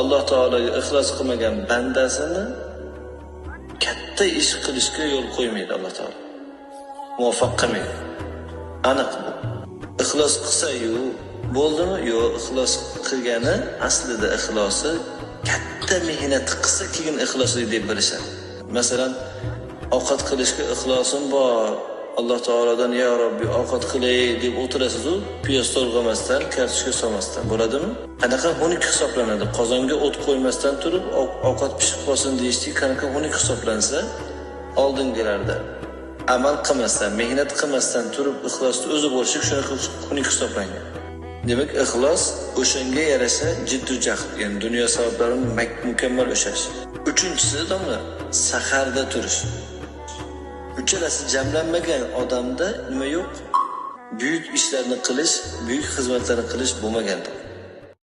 Alloh taologa ixlos qilmagan bandasini katta ish qilishga yo'l qo'ymaydi Alloh taolo. Muvaffaq qilmaydi. Aniq bu. Ixlos qilsa-yu bo'ldimi? Yo'q, ixlos qilgani aslida ixlosi katta mehnat qilsa keyin ixlosli deb bilishadi. Masalan, ovqat qilishga ixlosim bor. Alloh taolodan ya Robbi ovqat qilay deb o'tirasiz-ku, piyoz to'g'ramasdan, kartoshka solmasdan bo'ladimi? Qanaqa xunuk hisoblanadi? Qozonga o't qo'ymasdan turib ovqat pishib qolsin deyishdi, qanaqa xunuk hisoblansa, oldingilarda amal qilmasdan, mehnat qilmasdan turib ixlosni o'zi bo'lishi shunaqa xunuk hisoblangan. Demak, ixlos o'shanga yarasha jiddiy jahd, ya'ni dunyo sabablarini mukammal ushlash. Uchinchisi domla, saharda turish. Uchalasi jamlanmagan odamda nima yo'q? Buyuk ishlarni qilish, buyuk xizmatlarni qilish bo'lmagan.